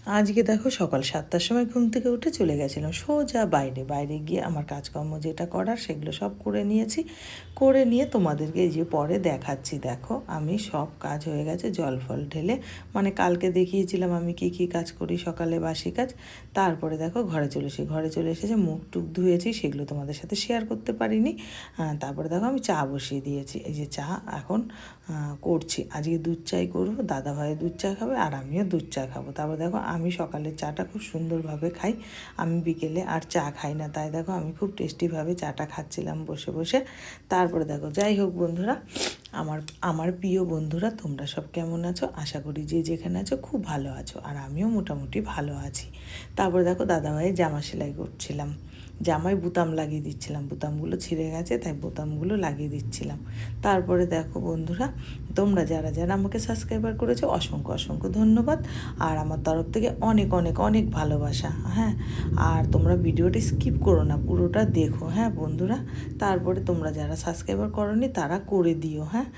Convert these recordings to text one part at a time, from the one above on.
আজকে দেখো সকাল 7টার সময় ঘুম থেকে উঠে চলে গেছিলাম সোজা বাইরে গিয়ে আমার কাজকর্ম যেটা করার সেগুলো সব করে নিয়েছি। করে নিয়ে তোমাদেরকে এই যে পরে দেখাচ্ছি। দেখো আমি সব কাজ হয়ে গেছে, জল ফল ঢেলে, মানে কালকে দেখিয়েছিলাম আমি কি কাজ করি সকালে, বাসি কাজ। তারপরে দেখো ঘরে চলে এসেছে, মুখ টুক ধুয়েছি, সেগুলো তোমাদের সাথে শেয়ার করতে পারিনি। তারপরে দেখো আমি চা বসিয়ে দিয়েছি, এই যে চা এখন করছি। আজকে দুধ চাই করবো, দাদাভাই দুধ চা খাবে আর আমিও দুধ চা খাবো। তারপর দেখো আমি সকালের চাটা খুব সুন্দরভাবে খাই, আমি বিকেলে আর চা খাই না, তাই দেখো আমি খুব টেস্টিভাবে চাটা খাচ্ছিলাম বসে বসে। তারপরে দেখো, যাই হোক বন্ধুরা, আমার আমার প্রিয় বন্ধুরা, তোমরা সব কেমন আছো? আশা করি যে যেখানে আছো খুব ভালো আছো, আর আমিও মোটামুটি ভালো আছি। তারপরে দেখো দাদাভাইয়ের জামা সেলাই করছিলাম, জামায় বোতাম লাগিয়ে দিচ্ছিলাম, বোতামগুলো ছিঁড়ে গেছে তাই বোতামগুলো লাগিয়ে দিচ্ছিলাম। তারপরে দেখো বন্ধুরা, তোমরা যারা যারা আমাকে সাবস্ক্রাইবার করেছো অসংখ্য অসংখ্য ধন্যবাদ, আর আমার তরফ থেকে অনেক অনেক অনেক ভালোবাসা। হ্যাঁ, আর তোমরা ভিডিওটি স্কিপ করো না, পুরোটা দেখো। হ্যাঁ বন্ধুরা, তারপরে তোমরা যারা সাবস্ক্রাইবার করোনি তারা করে দিও। হ্যাঁ,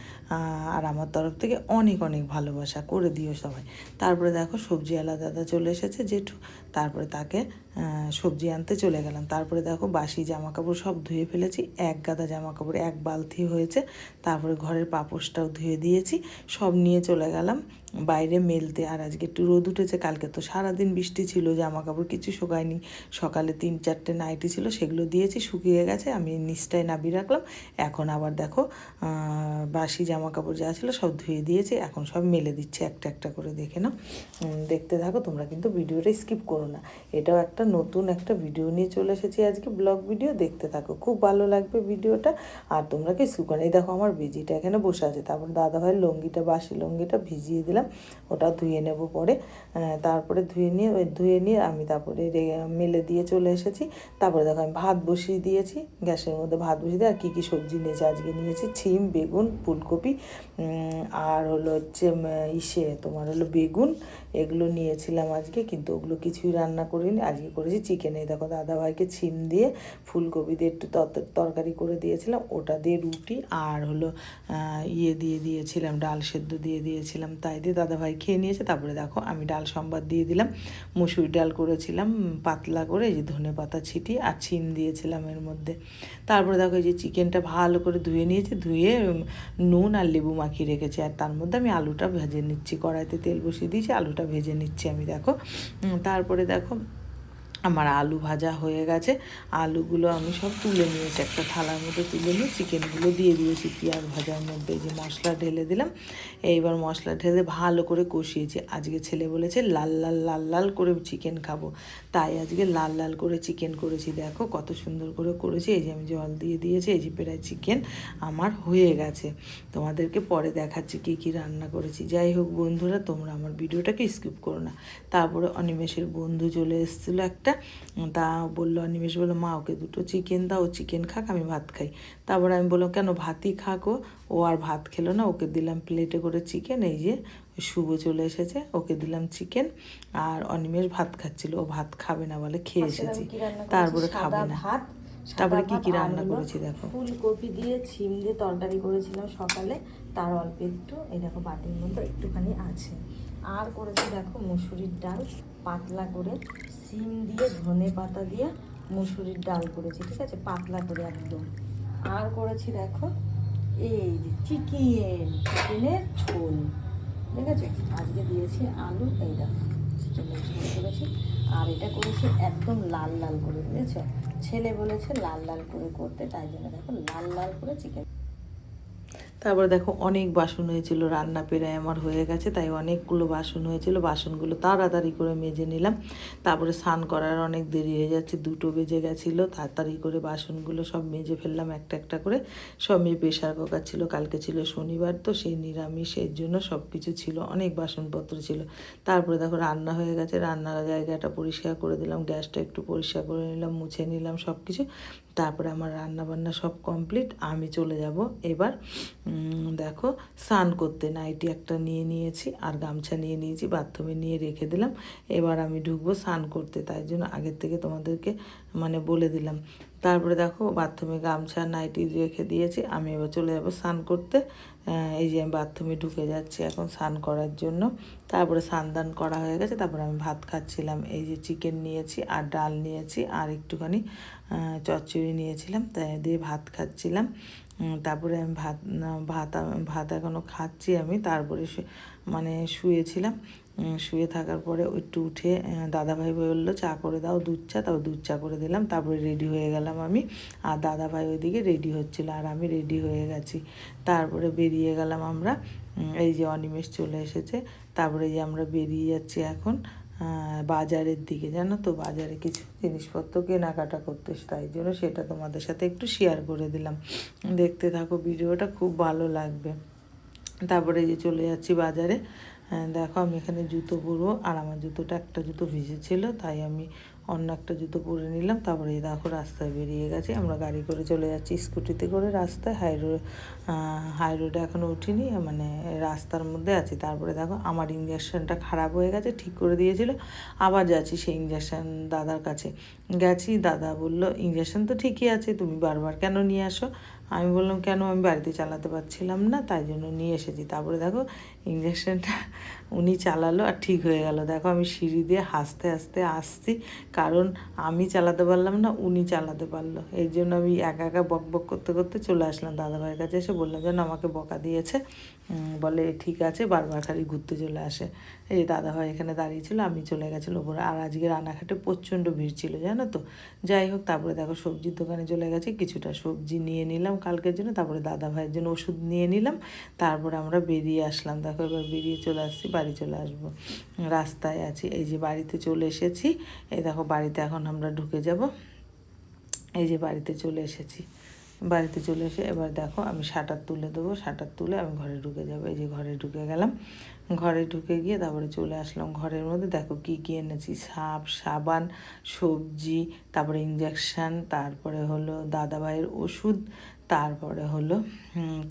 আর আমার তরফ থেকে অনেক অনেক ভালোবাসা, করে দিও সবাই। তারপরে দেখো সবজিওয়ালা দাদা চলে এসেছে জেঠু, তারপরে তাকে সবজি আনতে চলে গেলাম। তারপরে দেখো বাসি জামাকাপড় সব ধুয়ে ফেলেছি, এক গাদা জামাকাপড় এক বালতি হয়েছে। তারপরে ঘরের পাপোশটাও ধুয়ে দিয়েছি, সব নিয়ে চলে গেলাম বাইরে মেলতে। আর আজকে একটু রোদ উঠেছে, কালকে তো সারাদিন বৃষ্টি ছিল, জামা কাপড় কিছু শুকায়নি। সকালে 3-4টে নাইটি ছিল, সেগুলো দিয়েছি, শুকিয়ে গেছে, আমি নিচটায় নামিয়ে রাখলাম। এখন আবার দেখো বাসি জামা কাপড় যা ছিল সব ধুয়ে দিয়েছি, এখন সব মেলে দিচ্ছি একটা একটা করে, দেখে নাও। দেখতে থাকো তোমরা, কিন্তু ভিডিওটা স্কিপ করো না। এটাও একটা নতুন একটা ভিডিও নিয়ে চলে এসেছি আজকে, ব্লগ ভিডিও, দেখতে থাকো, খুব ভালো লাগবে ভিডিওটা। আর তোমরা কি শুকান, এই দেখো আমার বেজিটা এখানে বসে আছে। তারপর দাদাভাইয়ের লুঙ্গিটা, বাসি লুঙ্গিটা ভিজিয়ে দিলাম, ওটা ধুয়ে নেব পরে। তারপরে ধুয়ে নিয়ে আমি তারপরে মেলে দিয়ে চলে এসেছি। তারপরে দেখো আমি ভাত বসিয়ে দিয়েছি, গ্যাসের মধ্যে ভাত বসিয়ে দিয়ে, আর কী কী সবজি নিয়েছি আজকে, নিয়েছি ছিম, বেগুন, ফুলকপি, আর হলো হচ্ছে তোমার হলো বেগুন, এগুলো নিয়েছিলাম আজকে, কিন্তু ওগুলো কিছুই রান্না করিনি, আজকে করেছি চিকেন। এই দেখো দাদাভাইকে ছিম দিয়ে ফুলকপি দিয়ে একটু তরকারি করে দিয়েছিলাম, ওটা দিয়ে রুটি আর হলো দিয়ে দিয়েছিলাম, ডাল সেদ্ধ দিয়ে দিয়েছিলাম, তাই দিয়ে দাদাভাই খেয়ে নিয়েছে। তারপরে দেখো আমি ডাল সম্বাদ দিয়ে দিলাম, মুসুরি ডাল করেছিলাম পাতলা করে, এই যে ধনে পাতা ছিটিয়ে, আর ছিম দিয়েছিলাম এর মধ্যে। তারপরে দেখো এই যে চিকেনটা ভালো করে ধুয়ে নিয়েছি, ধুয়ে নুন আর লেবু মাখিয়ে রেখেছি, আর তার মধ্যে আমি আলুটা ভেজে নিচ্ছি, কড়াইতে তেল বসিয়ে দিয়েছি, আলুটা ভেজে নিচ্ছি আমি। দেখো তারপরে দেখো আমার আলু ভাজা হয়ে গেছে, আলুগুলো আমি সব তুলে নিয়েছি, একটা থালার মধ্যে তুলে নিয়ে চিকেনগুলো দিয়ে দিয়েছি পেঁয়াজ ভাজার মধ্যে, যে মশলা ঢেলে দিলাম। এইবার মশলা ঢেলে ভালো করে কষিয়েছি। আজকে ছেলে বলেছে লাল লাল লাল লাল করে চিকেন খাবো, তাই আজকে লাল লাল করে চিকেন করেছি। দেখো কত সুন্দর করে করেছি, এই যে আমি জল দিয়ে দিয়েছি, এই যে প্রায় চিকেন আমার হয়ে গেছে। তোমাদেরকে পরে দেখাচ্ছি কী কী রান্না করেছি। যাই হোক বন্ধুরা, তোমরা আমার ভিডিওটাকে স্কিপ করো না। তারপরে অনিমেষের বন্ধু চলে এসেছিলো একটা, তা বললো, অনিমেষ বললো মা ওকে দুটো চিকেন দাও, ও চিকেন খাক, আমি ভাত খাই। তারপরে আমি বললাম কেন, ভাতই খাক, ও আর ভাত খেলো না, ওকে দিলাম প্লেটে করে চিকেন। এই যে শুভ চলে এসেছে, ওকে দিলাম চিকেন, আর অনিমেষ ভাত খাচ্ছিল, ও ভাত খাবে না বলে, খেয়ে এসেছি, তারপরে খাবে না। তারপরে কি কি রান্না করেছি দেখো, ফুলকপি দিয়ে ছিম দিয়ে তরকারি করেছিলাম সকালে, তার অল্প একটু এই দেখো বাটির মধ্যে একটুখানি আছে। আর করেছি দেখো মুসুরির ডাল পাতলা করে, সিম দিয়ে ধনে পাতা দিয়ে মুসুরির ডাল করেছি, ঠিক আছে, পাতলা করে একদম। আর করেছি দেখো এই যে চিকেনের ঝোল, ঠিক আছে, আজকে দিয়েছি আলু, এই দেখো চিকেনের ঝোল করেছি। আর এটা করেছি একদম লাল লাল করে, বুঝেছো, ছেলে বলেছে লাল লাল করে করতে, তাই জন্য দেখো লাল লাল করে চিকেন। তারপরে দেখো অনেক বাসন হয়েছিল, রান্না প্রায় আমার হয়ে গেছে, তাই অনেকগুলো বাসন হয়েছিল, বাসনগুলো তাড়াতাড়ি করে মেজে নিলাম। তারপরে স্নান করার অনেক দেরি হয়ে যাচ্ছে, 2টো বেজে গেছিলো, তাড়াতাড়ি করে বাসনগুলো সব মেজে ফেললাম একটা একটা করে। সব মেয়ে, প্রেশার কুকার ছিল, কালকে ছিল শনিবার, তো সেই নিরামিষের জন্য সব কিছু ছিল, অনেক বাসনপত্র ছিল। তারপরে দেখো রান্না হয়ে গেছে, রান্নার জায়গাটা পরিষ্কার করে দিলাম, গ্যাসটা একটু পরিষ্কার করে নিলাম, মুছে নিলাম সব কিছু। তারপরে আমার রান্না বান্না সব কমপ্লিট, আমি চলে যাব এবার দেখো স্নান করতে। নাইটি একটা নিয়ে নিয়েছি আর গামছা নিয়ে নিয়েছি, বাথরুমে নিয়ে রেখে দিলাম। এবার আমি ঢুকবো স্নান করতে, তাই জন্য আগের থেকে তোমাদেরকে মানে বলে দিলাম। তারপরে দেখো বাথরুমে গামছা নাইটি রেখে দিয়েছি, আমি এবার চলে যাবো স্নান করতে। এই যে আমি বাথরুমে ঢুকে যাচ্ছি এখন স্নান করার জন্য। তারপরে স্নান দান করা হয়ে গেছে, তারপরে আমি ভাত খাচ্ছিলাম। এই যে চিকেন নিয়েছি আর ডাল নিয়েছি আর একটুখানি চচ্চড়ি নিয়েছিলাম, তাই দিয়ে ভাত খাচ্ছিলাম। তারপরে আমি ভাত এখনও খাচ্ছি আমি। তারপরে মানে শুয়েছিলাম, শুয়ে থাকার পরে একটু উঠে দাদাভাই বললো চা করে দাও, দুধ চা, তারপর দুধ চা করে দিলাম। তারপরে রেডি হয়ে গেলাম আমি, আর দাদাভাই ওইদিকে রেডি হচ্ছিলো আর আমি রেডি হয়ে গেছি। তারপরে বেরিয়ে গেলাম আমরা। এই যে অনিমেষ চলে এসেছে। তারপরে যে আমরা বেরিয়ে যাচ্ছি এখন বাজারের দিকে, জানো তো, বাজারে কিছু জিনিসপত্র কেনাকাটা করতে, তাই জন্য সেটা তোমাদের সাথে একটু শেয়ার করে দিলাম। দেখতে থাকো ভিডিওটা, খুব ভালো লাগবে। তারপরে যে চলে যাচ্ছি বাজারে। দেখো আমি এখানে জুতো পরবো, আর আমার জুতোটা একটা জুতো ভিজেছিল, তাই আমি অন্য একটা জুতো পরে নিলাম। তারপরে এই দেখো রাস্তায় বেরিয়ে গেছি, আমরা গাড়ি করে চলে যাচ্ছি স্কুটিতে করে রাস্তায়। হাই রোডে এখনও উঠিনি, মানে রাস্তার মধ্যে আছি। তারপরে দেখো আমার ইঞ্জেকশনটা খারাপ হয়ে গেছে, ঠিক করে দিয়েছিল, আবার যাচ্ছি সেই ইঞ্জেকশন দাদার কাছে। গেছি, দাদা বলল ইঞ্জেকশন তো ঠিকই আছে, তুমি বারবার কেন নিয়ে আসো? আমি বললাম কেন, আমি বাড়িতে চালাতে পারছিলাম না, তাই জন্য নিয়ে এসেছি। তারপরে দেখো ইঞ্জেকশনটা উনি চালালো আর ঠিক হয়ে গেল। দেখো আমি সিঁড়ি দিয়ে হাসতে হাসতে আসছি, কারণ আমি চালাতে পারলাম না, উনি চালাতে পারলো। এই জন্য আমি একা একা বক বক করতে করতে চলে আসলাম দাদাভাইয়ের কাছে। এসে বললাম যেন আমাকে বকা দিয়েছে, বলে ঠিক আছে, বারবার খালি ঘুরতে চলে আসে। এই দাদাভাই এখানে দাঁড়িয়ে ছিল, আমি চলে গেছিলো ওপরে। আর আজকে রানাঘাটে প্রচণ্ড ভিড় ছিল, জানো তো। যাই হোক, তারপরে দেখো সবজির দোকানে চলে গেছি, কিছুটা সবজি নিয়ে নিলাম কালকের জন্য, তারপরে দাদাভাইয়ের জন্য ওষুধ নিয়ে নিলাম। তারপরে আমরা বেরিয়ে আসলাম। দেখো এবার বেরিয়ে চলে আসছি, বাড়ি চলে আসবো, রাস্তায় আছি। এই যে বাড়িতে চলে এসেছি, এই দেখো বাড়িতে এখন আমরা ঢুকে যাব। এই যে বাড়িতে চলে এসেছি, বাড়িতে চলে এসে এবার দেখো আমি শাটার তুলে দেবো, শাটার তুলে আমি ঘরে ঢুকে যাবো। এই যে ঘরে ঢুকে গেলাম, ঘরে ঢুকে গিয়ে তারপরে চলে আসলাম ঘরের মধ্যে। দেখো কী কী এনেছি, সাবান, সবজি, তারপরে ইঞ্জেকশান, তারপরে হলো দাদাভাইয়ের ওষুধ, তারপরে হলো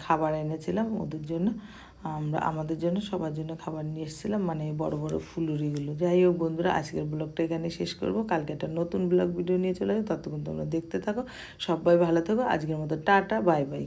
খাবার এনেছিলাম ওদের জন্য, আমাদের জন্য, সবার জন্য খাবার নিয়ে এসেছিলাম, মানে বড় বড় ফুলুরিগুলো। যাই হোক বন্ধুরা, আজকের ব্লগটা এখানে শেষ করব, কালকে একটা নতুন ব্লগ ভিডিও নিয়ে চলে আসবো। ততক্ষণ তোমরা দেখতে থাকো, সবাই ভালো থাকো। আজকের মতো টাটা, বাই বাই।